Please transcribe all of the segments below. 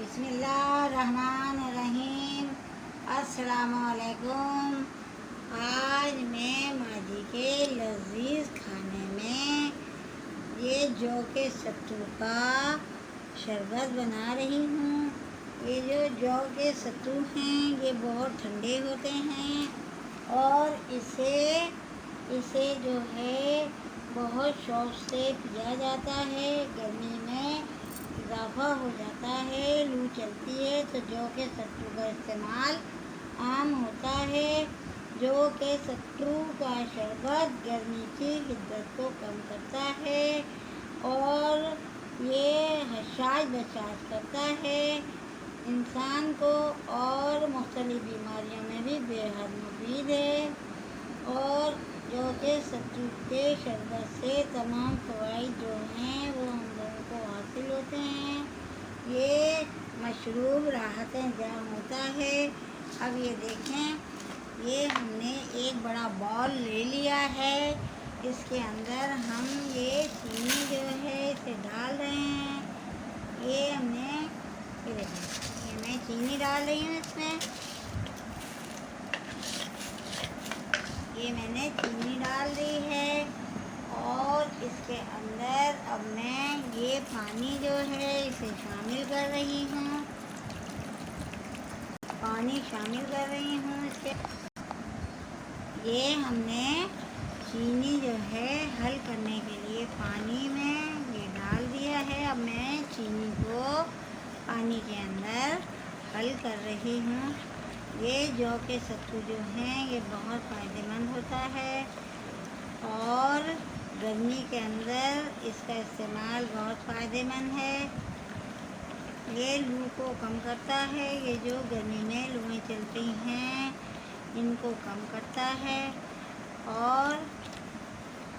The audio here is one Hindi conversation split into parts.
बिस्मिल्लाहिर्रहमानिर्रहीम। अस्सलामुअलैकुम। आज मैं माँ जी के लजीज खाने में ये जौ के सत्तू का शरबत बना रही हूँ। ये जो जौ के सत्तू हैं ये बहुत ठंडे होते हैं और इसे जो है बहुत शौक से पिया जाता है। गर्मी में इजाफा हो जाता है, लू चलती है तो जौ के सत्तू का इस्तेमाल आम होता है। जौ के सत्तू का शरबत गर्मी की हिद्दत को कम करता है और ये हसास बर्दाश्त करता है इंसान को और मुख्तलिफ बीमारियों में भी बेहद मुफीद है। और जौ के सत्तू के शरबत से तमाम फ़वाइद जो हैं वो हम लोगों को हासिल होते हैं। ये मशरूब राहतें जाम होता है। अब ये देखें, ये हमने एक बड़ा बॉल ले लिया है। इसके अंदर हम ये चीनी जो है इसे डाल रहे हैं। ये देखें, ये मैं चीनी डाल रही हूँ इसमें। ये मैंने चीनी डाल दी है और इसके अंदर अब मैं ये पानी जो है इसे शामिल कर रही हूँ। पानी शामिल कर रही हूँ इसके। ये हमने चीनी जो है हल करने के लिए पानी में ये डाल दिया है। अब मैं चीनी को पानी के अंदर हल कर रही हूँ। ये जौ के सत्तू जो हैं ये बहुत फ़ायदेमंद होता है और गर्मी के अंदर इसका इस्तेमाल बहुत फ़ायदेमंद है। ये लू को कम करता है। ये जो गर्मी में लूएं चलती हैं इनको कम करता है और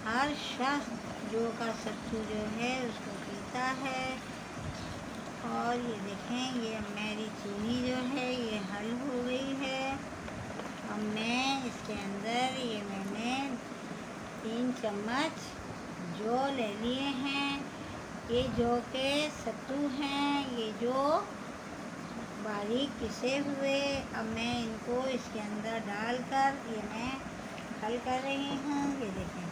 हर शख्स जौ का सत्तू जो है उसको पीता है। और ये देखें, ये मेरी चीनी जो है ये हल हो गई है। अब मैं इसके अंदर ये मैंने 3 चम्मच जौ ले लिए हैं। ये जौ के सत्तू हैं, ये जो बारीक पिसे हुए। अब मैं इनको इसके अंदर डालकर ये मैं हल कर रही हूँ। ये देखें,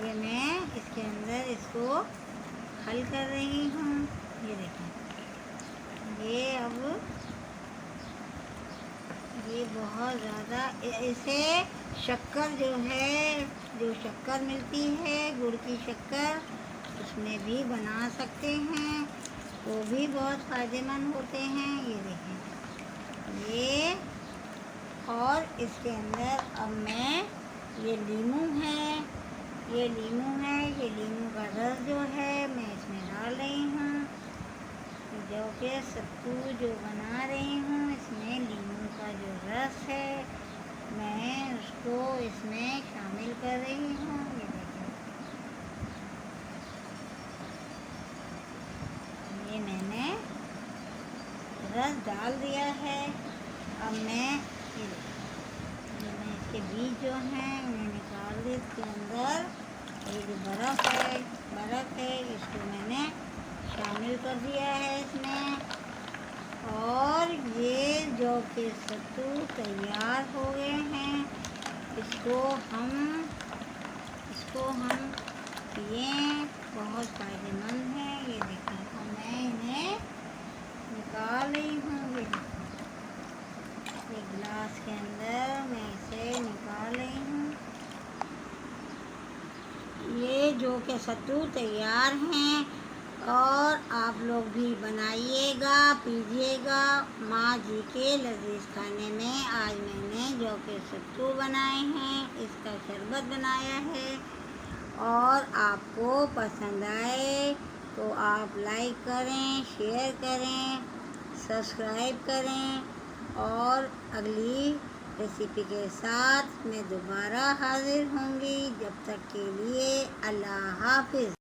ये मैं इसके अंदर इसको हल कर रही हूँ। ये देखें, ये अब ये बहुत ज़्यादा इसे शक्कर जो है, जो शक्कर मिलती है गुड़ की शक्कर, उसमें भी बना सकते हैं, वो भी बहुत फ़ायदेमंद होते हैं। ये देखें, ये और इसके अंदर अब मैं ये लीमू है, ये लीमू का रस जो है मैं इसमें डाल रही हूँ। जौ के सत्तू जो बना रही हूँ इसमें लीमू का जो रस है मैं उसको इसमें शामिल कर रही हूँ। ये देखें, ये मैंने रस डाल दिया है। अब मैं ये मैं इसके बीज जो हैं उन्हें निकाल दी। इसके अंदर ये जो बर्फ़ है इसको मैंने शामिल कर दिया है इसमें। और ये जौ के सत्तू तैयार हो गए हैं। इसको हम पिए, बहुत फ़ायदेमंद है। ये देखें, और मैं इन्हें निकाल रही हूँ। ये गिलास के अंदर मैं इसे निकाल रही हूँ। ये जौ के सत्तू तैयार हैं और आप लोग भी बनाइएगा, पीजिएगा। माँ जी के लजीज खाने में आज मैंने जौ के सत्तू बनाए हैं, इसका शरबत बनाया है। और आपको पसंद आए तो आप लाइक करें, शेयर करें, सब्सक्राइब करें और अगली रेसिपी के साथ मैं दोबारा हाज़िर होंगी। जब तक के लिए अल्लाह हाफ़िज़।